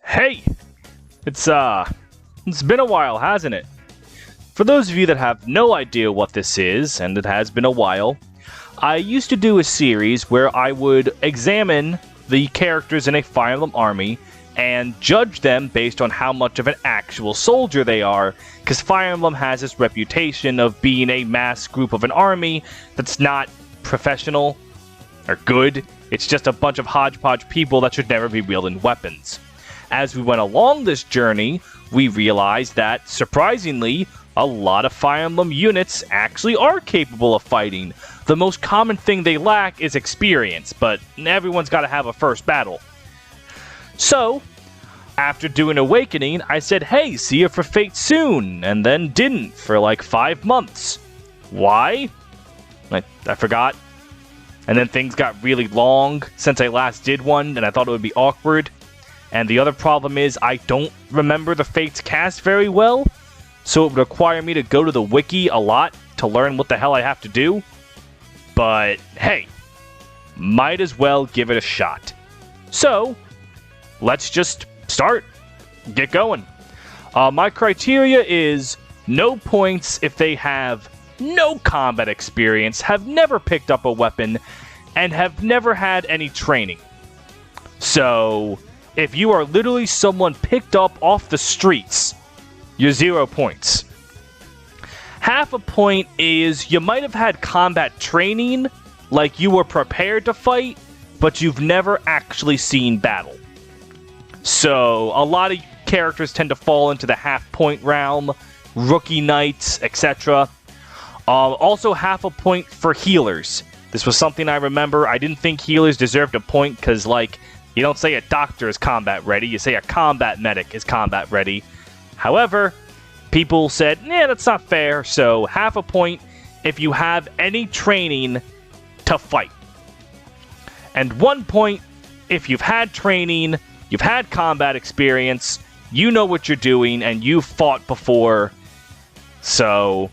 Hey! It's been a while, hasn't it? For those of you that have no idea what this is, and it has been a while, I used to do a series where I would examine the characters in a Fire Emblem army and judge them based on how much of an actual soldier they are, because Fire Emblem has this reputation of being a mass group of an army that's not professional or good. It's just a bunch of hodgepodge people that should never be wielding weapons. As we went along this journey, we realized that, surprisingly, a lot of Fire Emblem units actually are capable of fighting. The most common thing they lack is experience, but everyone's got to have a first battle. So, after doing Awakening, I said, hey, see you for Fate soon, and then didn't for like 5 months. Why? I forgot. And then things got really long since I last did one, and I thought it would be awkward. And the other problem is I don't remember the Fates cast very well, so it would require me to go to the wiki a lot to learn what the hell I have to do. But hey, might as well give it a shot. So, let's just start. Get going. My criteria is no points if they have no combat experience, have never picked up a weapon, and have never had any training. So, if you are literally someone picked up off the streets, you're 0 points. Half a point is you might have had combat training, like you were prepared to fight, but you've never actually seen battle. So, a lot of characters tend to fall into the half-point realm, rookie knights, etc. Also, half a point for healers. This was something I remember. I didn't think healers deserved a point, because, like, you don't say a doctor is combat ready, you say a combat medic is combat ready. However, people said, yeah, that's not fair, so half a point if you have any training to fight. And 1 point if you've had training, you've had combat experience, you know what you're doing, and you've fought before. So,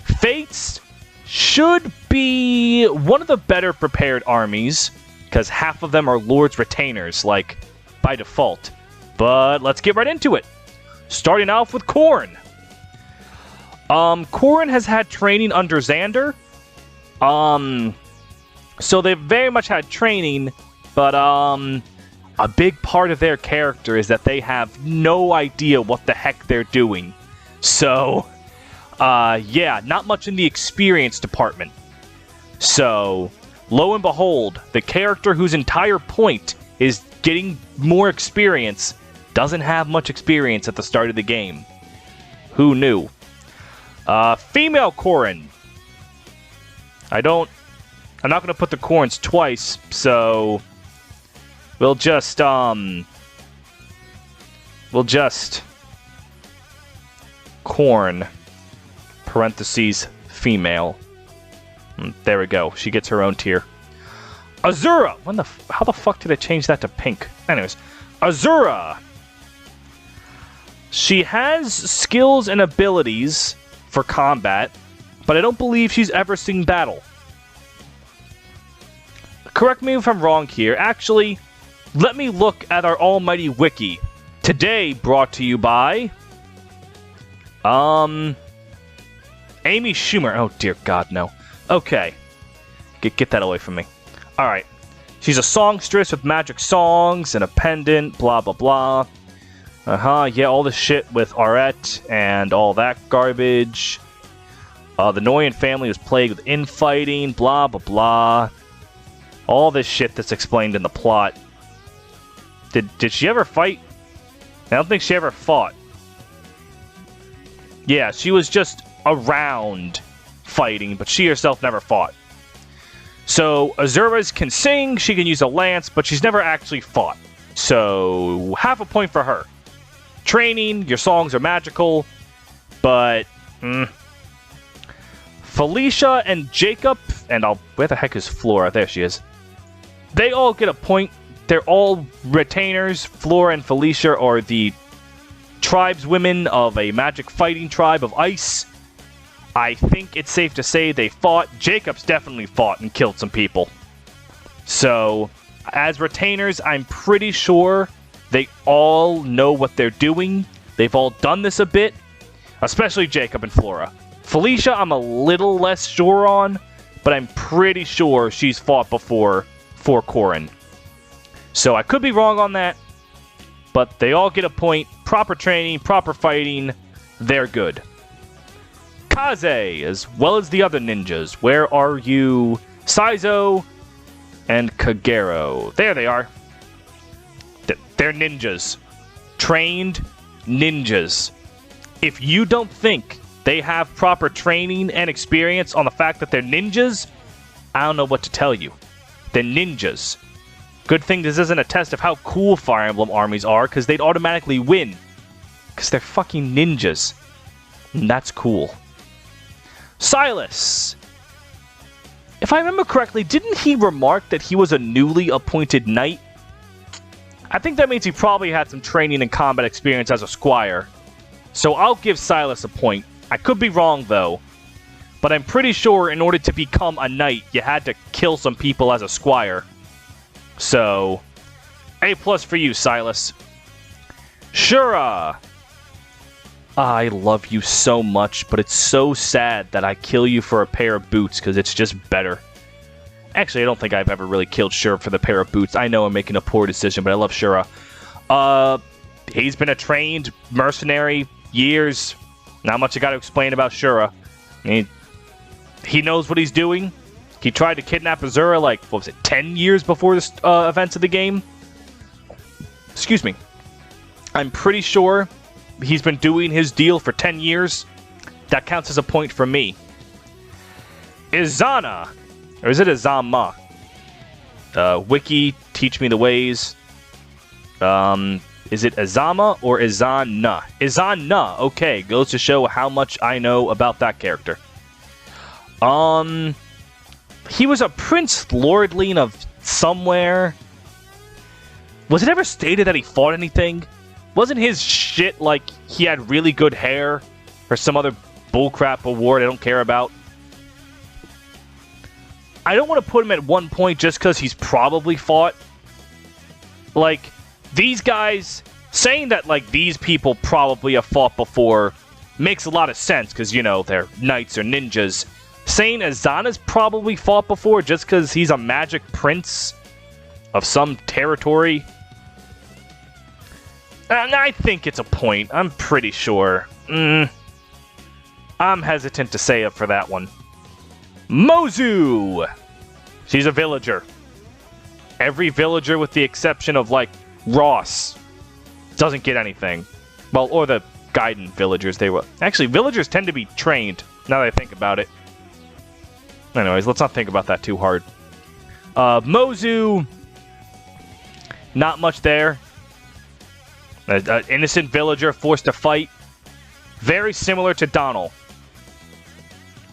Fates should be one of the better prepared armies, because half of them are Lord's Retainers, like, by default. But let's get right into it. Starting off with Corrin. Corrin has had training under Xander. So they've very much had training, but a big part of their character is that they have no idea what the heck they're doing. So, yeah, not much in the experience department. So, lo and behold, the character whose entire point is getting more experience doesn't have much experience at the start of the game. Who knew? Female Corrin. I'm not going to put the Corrins twice, so we'll just Corrin, parentheses, female. There we go. She gets her own tier. Azura! How the fuck did I change that to pink? Anyways, Azura! She has skills and abilities for combat, but I don't believe she's ever seen battle. Correct me if I'm wrong here. Actually, let me look at our almighty wiki. Today brought to you by Amy Schumer. Oh dear God, no. Okay. Get that away from me. Alright. She's a songstress with magic songs and a pendant, blah blah blah. Yeah, all the shit with Arette and all that garbage. The Noyan family was plagued with infighting, blah blah blah. All this shit that's explained in the plot. Did she ever fight? I don't think she ever fought. Yeah, she was just around fighting, but she herself never fought. So, Azura's can sing, she can use a lance, but she's never actually fought. So, half a point for her. Training, your songs are magical, but Felicia and Jacob, and where the heck is Flora? There she is. They all get a point. They're all retainers. Flora and Felicia are the tribeswomen of a magic fighting tribe of ice. I think it's safe to say they fought. Jacob's definitely fought and killed some people. So, as retainers, I'm pretty sure They all know what they're doing. They've all done this a bit, especially Jacob and Flora. Felicia, I'm a little less sure on, but I'm pretty sure she's fought before for Corrin. So I could be wrong on that, but they all get a point. Proper training, proper fighting, they're good. Kaze, as well as the other ninjas. Where are you? Saizo and Kagero. There they are. They're ninjas. Trained ninjas. If you don't think they have proper training and experience on the fact that they're ninjas, I don't know what to tell you. They're ninjas. Good thing this isn't a test of how cool Fire Emblem armies are, because they'd automatically win. Because they're fucking ninjas. And that's cool. Silas. If I remember correctly, didn't he remark that he was a newly appointed knight? I think that means he probably had some training and combat experience as a squire. So I'll give Silas a point. I could be wrong, though. But I'm pretty sure in order to become a knight, you had to kill some people as a squire. So, A+ for you, Silas. Shura. I love you so much, but it's so sad that I kill you for a pair of boots, because it's just better. Actually, I don't think I've ever really killed Shura for the pair of boots. I know I'm making a poor decision, but I love Shura. He's been a trained mercenary years. Not much I got to explain about Shura. I mean, he knows what he's doing. He tried to kidnap Azura, like, what was it, 10 years before the events of the game? Excuse me. I'm pretty sure he's been doing his deal for 10 years. That counts as a point for me. Izana. Or is it Izama? Wiki, teach me the ways. Is it Izama or Izana? Izana. Okay, goes to show how much I know about that character. He was a Prince Lordling of somewhere. Was it ever stated that he fought anything? Wasn't his shit like he had really good hair? Or some other bullcrap award I don't care about? I don't want to put him at 1 point just because he's probably fought. Like, these guys, saying that, like, these people probably have fought before makes a lot of sense because, you know, they're knights or ninjas. Saying Azana's probably fought before just because he's a magic prince of some territory. I think it's a point. I'm pretty sure. I'm hesitant to say it for that one. Mozu! She's a villager. Every villager with the exception of, like, Ross doesn't get anything. Well, or the Gaiden villagers, they were. Actually, villagers tend to be trained, now that I think about it. Anyways, let's not think about that too hard. Mozu, not much there. An innocent villager forced to fight. Very similar to Donald.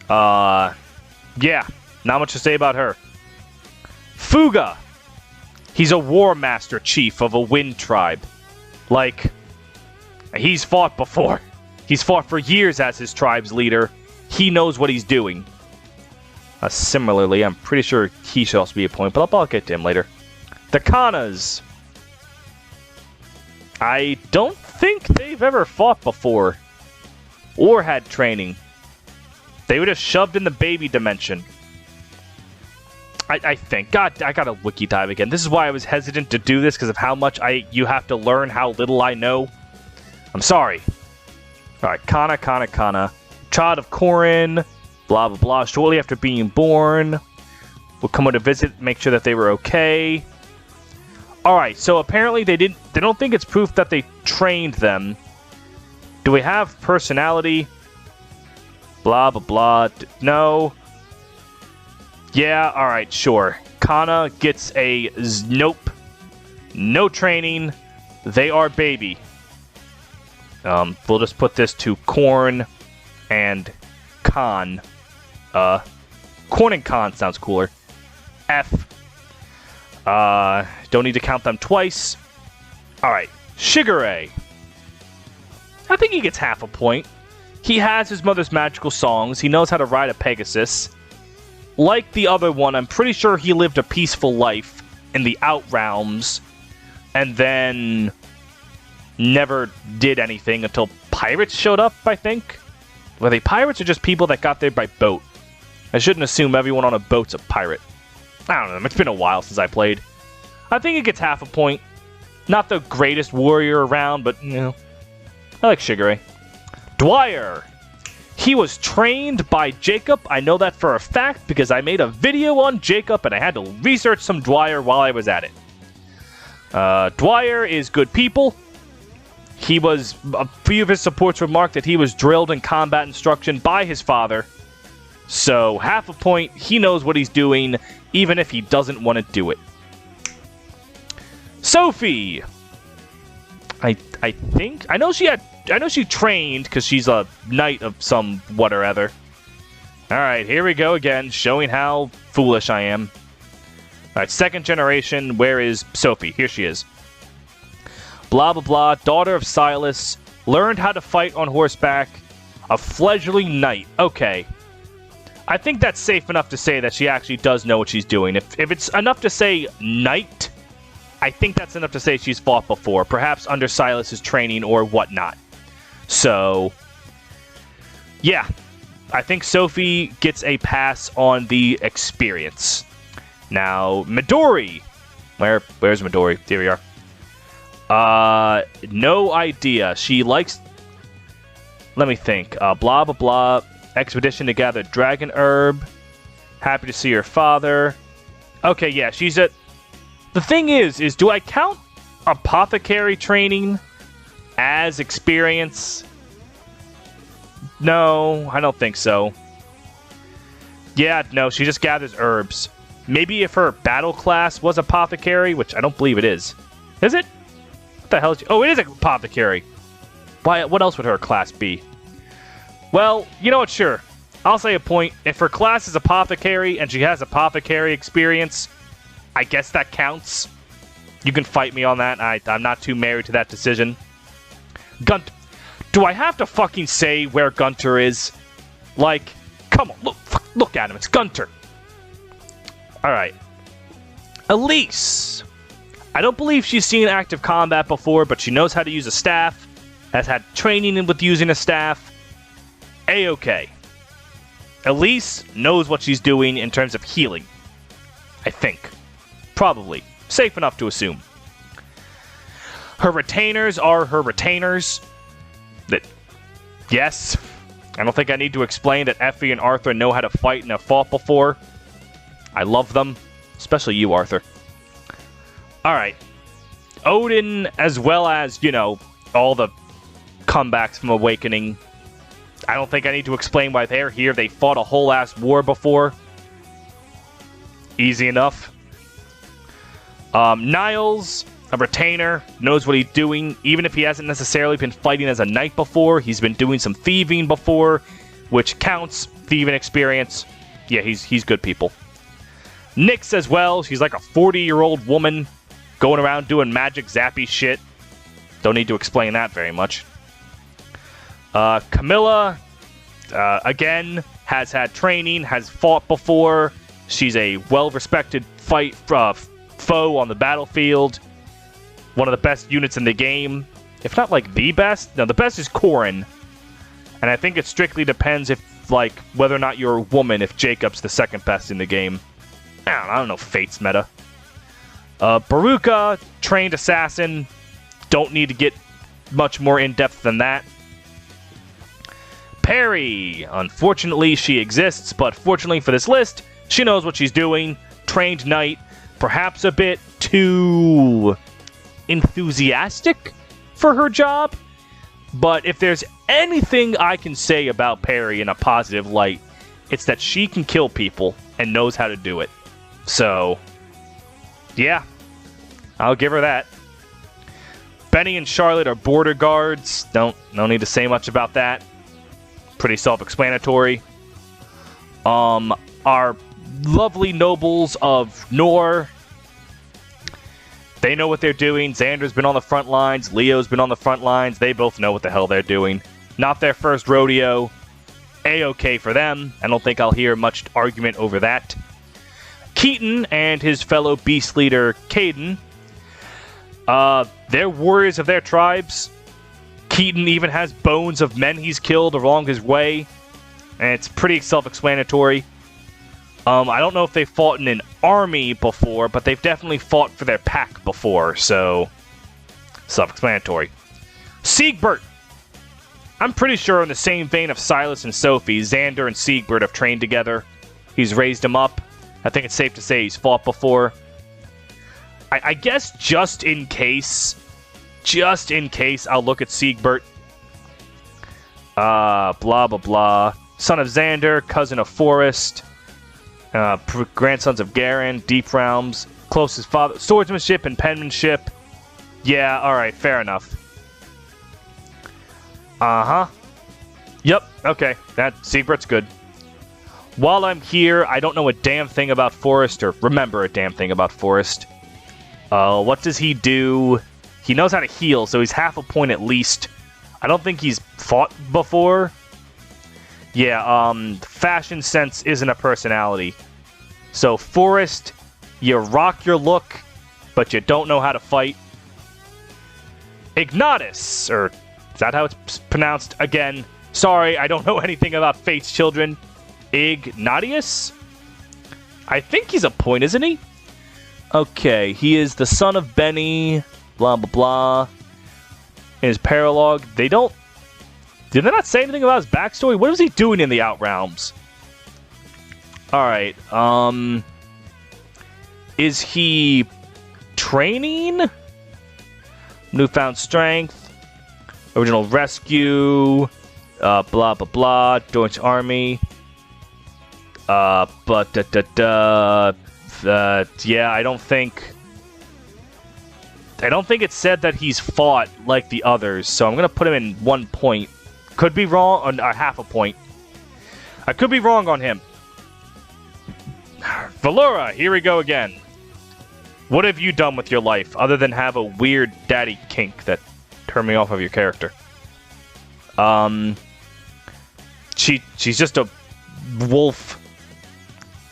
Yeah, not much to say about her. Fuga. He's a war master chief of a wind tribe. Like, he's fought before. He's fought for years as his tribe's leader. He knows what he's doing. Similarly, I'm pretty sure he should also be a point, but I'll get to him later. The Kanas. I don't think they've ever fought before. Or had training. They were just shoved in the baby dimension. I think. God, I gotta wiki dive again. This is why I was hesitant to do this, because of how much you have to learn how little I know. I'm sorry. Alright, Kana. Child of Corrin. Blah, blah, blah. Shortly after being born. We'll come on to visit, make sure that they were okay. Alright, so apparently they don't think it's proof that they trained them. Do we have personality? Blah, blah, blah. No. Yeah, alright, sure. Kana gets a nope. No training. They are baby. We'll just put this to Corn and Con. Corn and Con sounds cooler. F. Don't need to count them twice. Alright, Shigure. I think he gets half a point. He has his mother's magical songs. He knows how to ride a Pegasus. Like the other one, I'm pretty sure he lived a peaceful life in the Outrealms. And then never did anything until pirates showed up, I think. Were they pirates or just people that got there by boat? I shouldn't assume everyone on a boat's a pirate. I don't know, it's been a while since I played. I think it gets half a point. Not the greatest warrior around, but, you know, I like Shigure. Dwyer. He was trained by Jacob. I know that for a fact because I made a video on Jacob and I had to research some Dwyer while I was at it. Dwyer is good people. A few of his supports remarked that he was drilled in combat instruction by his father. So, half a point, he knows what he's doing, even if he doesn't want to do it. Sophie! I think... I know she trained, because she's a knight of some what or other. Alright, here we go again, showing how foolish I am. Alright, second generation, where is Sophie? Here she is. Blah, blah, blah, daughter of Silas, learned how to fight on horseback, a fledgling knight. Okay. I think that's safe enough to say that she actually does know what she's doing. If it's enough to say knight, I think that's enough to say she's fought before, perhaps under Silas's training or whatnot. So, yeah. I think Sophie gets a pass on the experience. Now, Midori. Where's Midori? Here we are. No idea. She likes... Let me think. Blah, blah, blah. Expedition to gather dragon herb. Happy to see your father. Okay, yeah, she's a... The thing is do I count apothecary training as experience? No, I don't think so. Yeah, no, she just gathers herbs. Maybe if her battle class was apothecary, which I don't believe it is. Is it? What the hell is she? Oh, it is an apothecary. Why? What else would her class be? Well, you know what? Sure. I'll say a point. If her class is apothecary and she has apothecary experience, I guess that counts. You can fight me on that. I'm not too married to that decision. Gunter. Do I have to fucking say where Gunter is? Like, come on, look at him. It's Gunter. Alright. Elise. I don't believe she's seen active combat before, but she knows how to use a staff. Has had training with using a staff. A-okay. Elise knows what she's doing in terms of healing. I think. Probably. Safe enough to assume. Her retainers are her retainers. Yes. I don't think I need to explain that Effie and Arthur know how to fight and have fought before. I love them. Especially you, Arthur. Alright. Odin, as well as, you know, all the comebacks from Awakening. I don't think I need to explain why they're here. They fought a whole ass war before. Easy enough. Niles, a retainer, knows what he's doing. Even if he hasn't necessarily been fighting as a knight before, he's been doing some thieving before, which counts. Thieving experience. Yeah, he's good people. Nyx as well. She's like a 40-year-old woman going around doing magic zappy shit. Don't need to explain that very much. Camilla, again, has had training, has fought before. She's a well-respected foe on the battlefield. One of the best units in the game. If not, like, the best. No, the best is Corrin. And I think it strictly depends if, like, whether or not you're a woman, if Jacob's the second best in the game. I don't know, Fate's meta. Baruka, trained assassin. Don't need to get much more in-depth than that. Perry. Unfortunately, she exists, but fortunately for this list, she knows what she's doing. Trained knight. Perhaps a bit too enthusiastic for her job. But if there's anything I can say about Perry in a positive light, it's that she can kill people and knows how to do it. So, yeah. I'll give her that. Benny and Charlotte are border guards. No need to say much about that. Pretty self-explanatory. Our lovely nobles of Nor. They know what they're doing. Xander's been on the front lines. Leo's been on the front lines. They both know what the hell they're doing. Not their first rodeo. A-okay for them. I don't think I'll hear much argument over that. Keaton and his fellow beast leader, Caden. They're warriors of their tribes. Keaton even has bones of men he's killed along his way. And it's pretty self-explanatory. I don't know if they fought in an army before, but they've definitely fought for their pack before, so self-explanatory. Siegbert! I'm pretty sure in the same vein of Silas and Sophie, Xander and Siegbert have trained together. He's raised him up. I think it's safe to say he's fought before. I guess just in case, I'll look at Siegbert. Blah, blah, blah. Son of Xander, cousin of Forrest. Grandsons of Garen, Deep Realms, closest father, swordsmanship and penmanship. Yeah, alright, fair enough. Yep, okay, that Siegbert's good. While I'm here, I don't know a damn thing about Forrest, or remember a damn thing about Forrest. What does he do? He knows how to heal, so he's half a point at least. I don't think he's fought before. Yeah, fashion sense isn't a personality. So, Forrest, you rock your look, but you don't know how to fight. Ignatus, or is that how it's pronounced? Again, sorry, I don't know anything about Fate's children. Ignatius? I think he's a point, isn't he? Okay, he is the son of Benny, blah, blah, blah. In his paralogue, did they not say anything about his backstory? What was he doing in the Outrealms? Alright, is he training? Newfound strength, original rescue, blah, blah, blah, Deutsche Army. Yeah, I don't think it said that he's fought like the others, so I'm gonna put him in 1 point. Could be wrong, or half a point. I could be wrong on him. Valora, here we go again. What have you done with your life, other than have a weird daddy kink that turned me off of your character? She's just a wolf.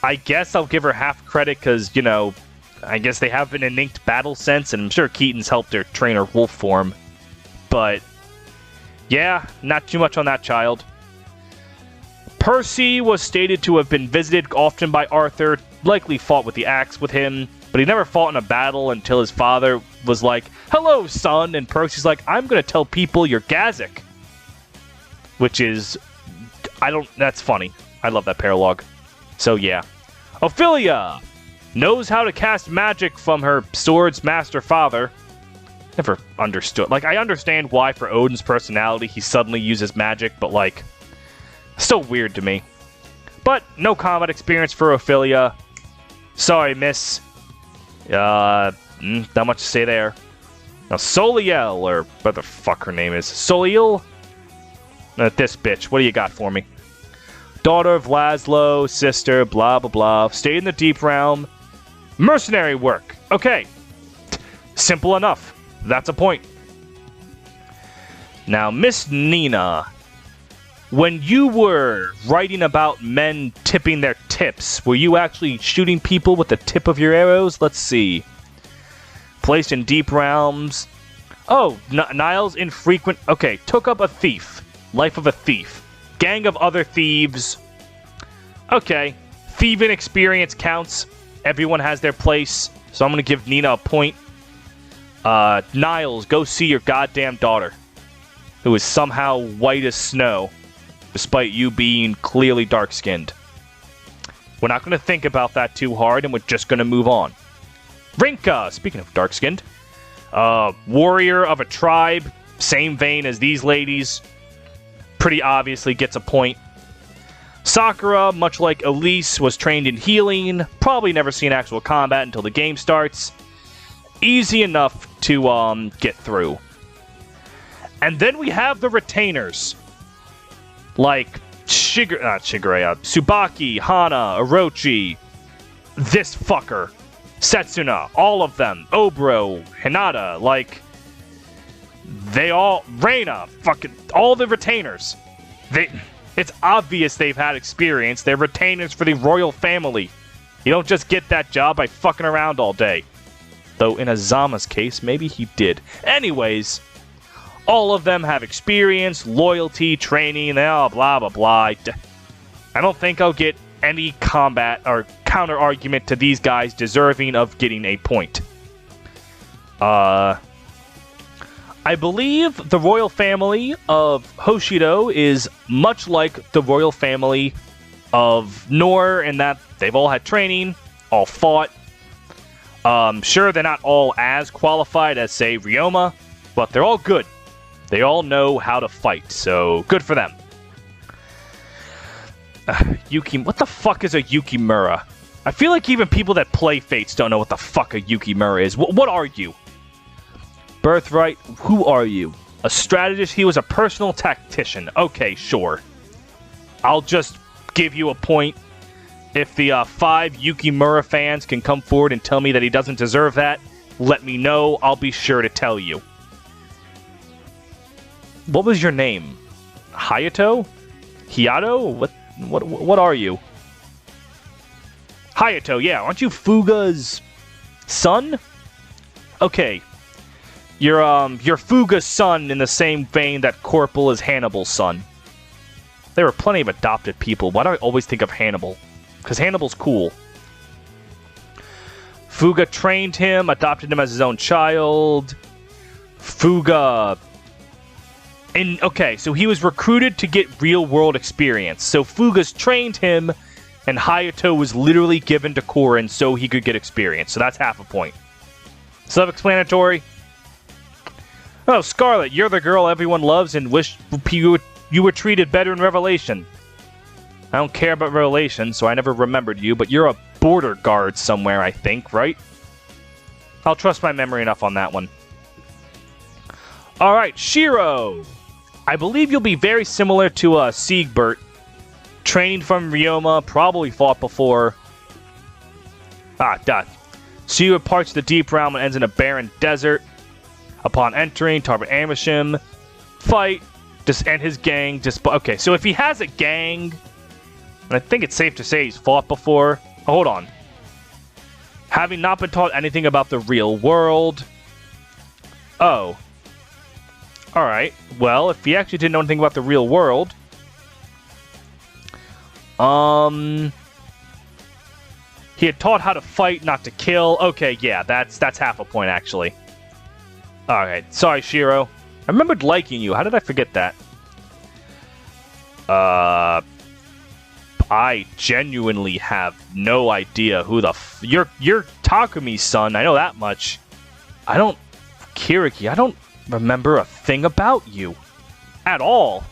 I guess I'll give her half credit, because, you know, I guess they have an innate battle sense, and I'm sure Keaton's helped her train her wolf form. But, yeah, not too much on that child. Percy was stated to have been visited often by Arthur, likely fought with the axe with him, but he never fought in a battle until his father was like, "Hello, son," and Percy's like, "I'm gonna tell people you're Gazik." Which is, that's funny. I love that paralogue. So yeah. Ophelia knows how to cast magic from her sword's master father. Never understood. Like, I understand why for Odin's personality he suddenly uses magic, but like, still weird to me. But no combat experience for Ophelia. Sorry, miss. Not much to say there. Now, Soliel, or what the fuck her name is. Soliel? This bitch, what do you got for me? Daughter of Laszlo, sister, blah, blah, blah. Stayed in the Deep Realm. Mercenary work. Okay. Simple enough. That's a point. Now, Miss Nina. When you were writing about men tipping their tips, were you actually shooting people with the tip of your arrows? Let's see. Placed in Deep Realms. Oh, Niles infrequent. Okay, took up a thief. Life of a thief. Gang of other thieves. Okay. Thieving experience counts. Everyone has their place. So I'm going to give Nina a point. Niles, go see your goddamn daughter. Who is somehow white as snow. Despite you being clearly dark-skinned. We're not going to think about that too hard, and we're just going to move on. Rinka, speaking of dark-skinned. Warrior of a tribe. Same vein as these ladies. Pretty obviously gets a point. Sakura, much like Elise, was trained in healing. Probably never seen actual combat until the game starts. Easy enough to get through. And then we have the retainers. Like Tsubaki, Hana, Orochi, this fucker, Setsuna, all of them, Obro, Hinata, like, they all, Reina, fucking, all the retainers. It's obvious they've had experience. They're retainers for the royal family. You don't just get that job by fucking around all day. Though in Azama's case, maybe he did. Anyways, all of them have experience, loyalty, training, blah, blah, blah. I don't think I'll get any combat or counter argument to these guys deserving of getting a point. I believe the royal family of Hoshido is much like the royal family of Nor in that they've all had training, all fought. Sure, they're not all as qualified as, say, Ryoma, but they're all good. They all know how to fight, so good for them. What the fuck is a Yukimura? I feel like even people that play Fates don't know what the fuck a Yukimura is. What are you? Birthright, who are you? A strategist? He was a personal tactician. Okay, sure. I'll just give you a point. If the 5 Yukimura fans can come forward and tell me that he doesn't deserve that, let me know. I'll be sure to tell you. What was your name? Hayato? Hiato? What are you? Hayato, yeah. Aren't you Fuga's son? Okay. You're Fuga's son in the same vein that Corporal is Hannibal's son. There are plenty of adopted people. Why do I always think of Hannibal? Because Hannibal's cool. Fuga trained him, adopted him as his own child. Fuga... Okay, so he was recruited to get real-world experience. So Fuga's trained him, and Hayato was literally given to Corrin so he could get experience. So that's half a point. Self-explanatory. Oh, Scarlet, you're the girl everyone loves and wish you were treated better in Revelation. I don't care about Revelation, so I never remembered you, but you're a border guard somewhere, I think, right? I'll trust my memory enough on that one. Alright, Shiro! I believe you'll be very similar to Siegbert. Training from Ryoma, probably fought before. Shiro parts the deep realm and ends in a barren desert. Upon entering, Tarbert Amishim, fight, and his gang. Okay, so if he has a gang... And I think it's safe to say he's fought before. Oh, hold on. Having not been taught anything about the real world. Oh. Alright. Well, if he actually didn't know anything about the real world... He had taught how to fight, not to kill. Okay, yeah, that's half a point, actually. Alright. Sorry, Shiro. I remembered liking you. How did I forget that? I genuinely have no idea who the you're Takumi's son. I know that much. Kiriki, I don't remember a thing about you. At all.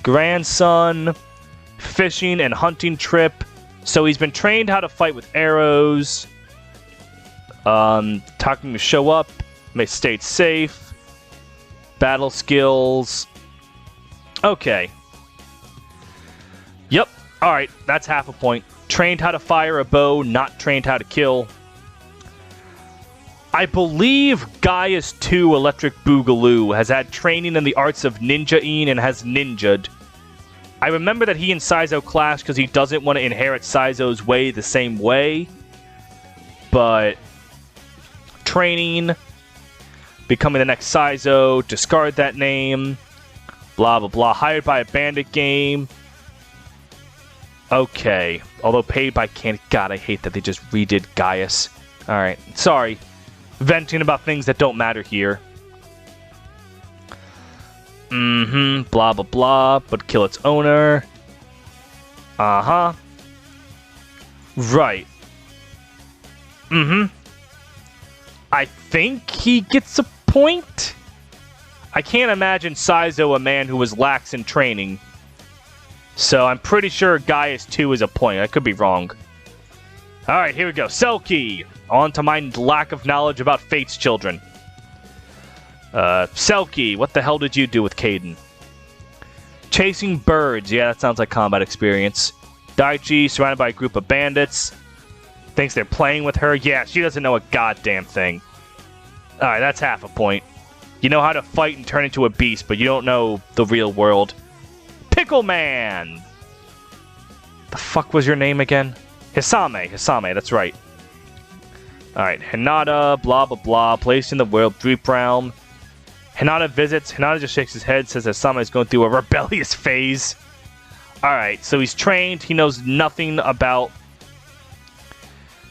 Grandson, fishing and hunting trip. So he's been trained how to fight with arrows. Takumi show up. May stay safe. Battle skills. Okay. Yep. Alright, that's half a point. Trained how to fire a bow, not trained how to kill. I believe Gaius 2 Electric Boogaloo has had training in the arts of ninja-ing and has ninja'd. I remember that he and Saizo clashed because he doesn't want to inherit Saizo's way the same way. But... training... becoming the next Saizo, discard that name... blah blah blah, hired by a bandit game... Okay, although paid by Candy. God, I hate that they just redid Gaius. Alright, sorry. Venting about things that don't matter here. Blah blah blah, but kill its owner. Right. I think he gets a point? I can't imagine Saizo a man who was lax in training. So I'm pretty sure Gaius 2 is a point. I could be wrong. Alright, here we go. Selkie! On to my lack of knowledge about Fate's children. Selkie, what the hell did you do with Caden? Chasing birds. Yeah, that sounds like combat experience. Daichi, surrounded by a group of bandits. Thinks they're playing with her. Yeah, she doesn't know a goddamn thing. Alright, that's half a point. You know how to fight and turn into a beast, but you don't know the real world. Pickle Man! The fuck was your name again? Hisame, that's right. Alright, Hinata, blah blah blah, placed in the world, Dreep Realm. Hinata visits, Hinata just shakes his head, says that Sama is going through a rebellious phase. Alright, so he's trained, he knows nothing about...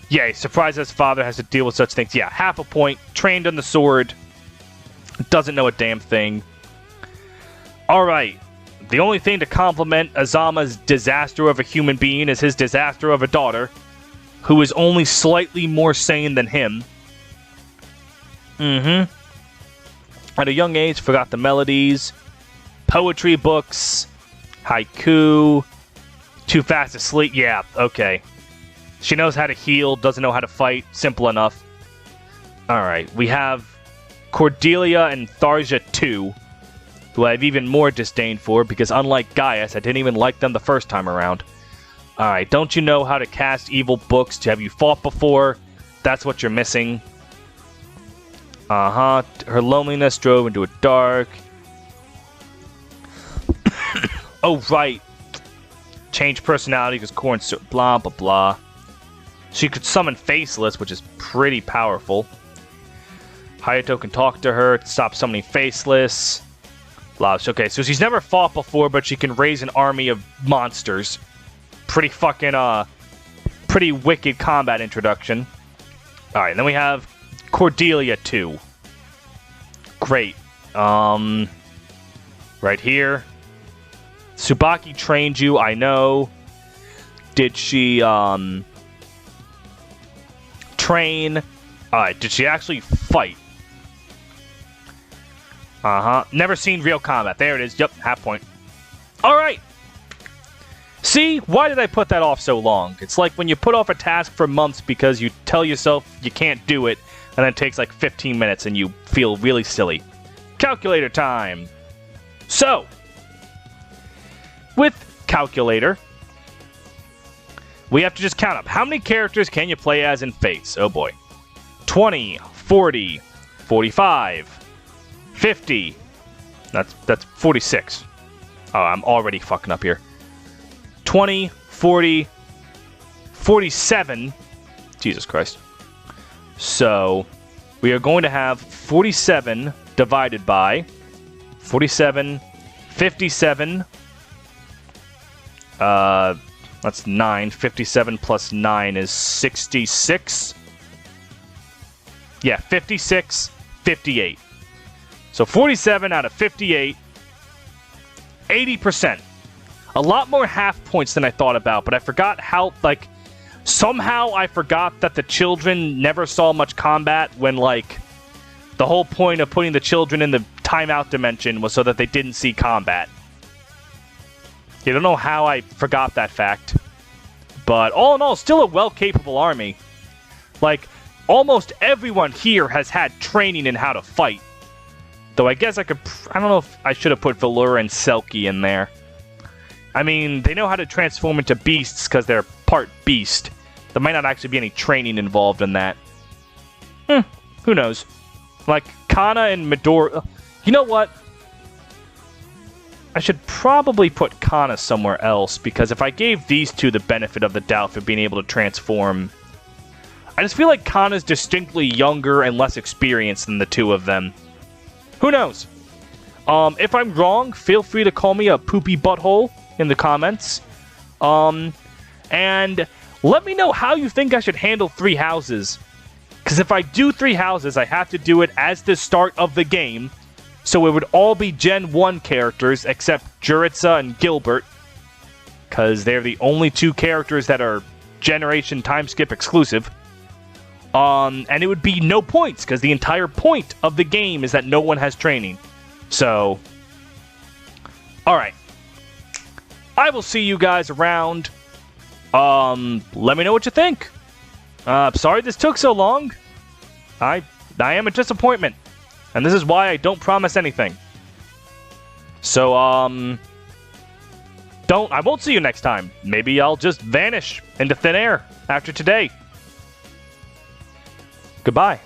Yeah, he's surprised that his father has to deal with such things. Yeah, half a point, trained on the sword, doesn't know a damn thing. Alright, the only thing to compliment Azama's disaster of a human being is his disaster of a daughter, who is only slightly more sane than him. At a young age, forgot the melodies, poetry books, haiku, too fast to sleep. Yeah, okay. She knows how to heal, doesn't know how to fight. Simple enough. Alright, we have Cordelia and Tharja 2, who I have even more disdain for, because unlike Gaius, I didn't even like them the first time around. Alright, don't you know how to cast evil books? Have you fought before? That's what you're missing. Her loneliness drove into a dark. Oh, right. Change personality because Corrin... Blah, blah, blah. She could summon Faceless, which is pretty powerful. Hayato can talk to her to stop summoning Faceless. Blah. Okay, so she's never fought before, but she can raise an army of monsters. Pretty fucking, pretty wicked combat introduction. Alright, then we have Cordelia 2. Great. Right here. Tsubaki trained you, I know. Did she, train? Alright, did she actually fight? Never seen real combat. There it is. Yep, half point. Alright. See, why did I put that off so long? It's like when you put off a task for months because you tell yourself you can't do it, and then it takes like 15 minutes and you feel really silly. Calculator time! So, with Calculator, we have to just count up. How many characters can you play as in Fates? Oh boy. 20, 40, 45, 50. That's 46. Oh, I'm already fucking up here. 20, 40, 47. Jesus Christ. So, we are going to have 47 divided by 47, 57. That's 9. 57 plus 9 is 66. Yeah, 56, 58. So 47 out of 58. 80%. A lot more half points than I thought about, but I forgot how, like, somehow I forgot that the children never saw much combat when, like, the whole point of putting the children in the timeout dimension was so that they didn't see combat. You don't know how I forgot that fact. But all in all, still a well-capable army. Like, almost everyone here has had training in how to fight. Though I guess I could... I don't know if I should have put Valura and Selkie in there. I mean, they know how to transform into beasts because they're part beast. There might not actually be any training involved in that. Who knows? Like, Kana and Midori... You know what? I should probably put Kana somewhere else, because if I gave these two the benefit of the doubt for being able to transform... I just feel like Kana's distinctly younger and less experienced than the two of them. Who knows? If I'm wrong, feel free to call me a poopy butthole in the comments. And let me know how you think I should handle 3 houses. Because if I do 3 houses, I have to do it as the start of the game. So it would all be Gen 1 characters, except Juritsa and Gilbert. Because they're the only 2 characters that are Generation Time Skip exclusive. And it would be no points, because the entire point of the game is that no one has training. So, alright. I will see you guys around. Let me know what you think. Sorry this took so long. I am a disappointment. And this is why I don't promise anything. So, I won't see you next time. Maybe I'll just vanish into thin air after today. Goodbye.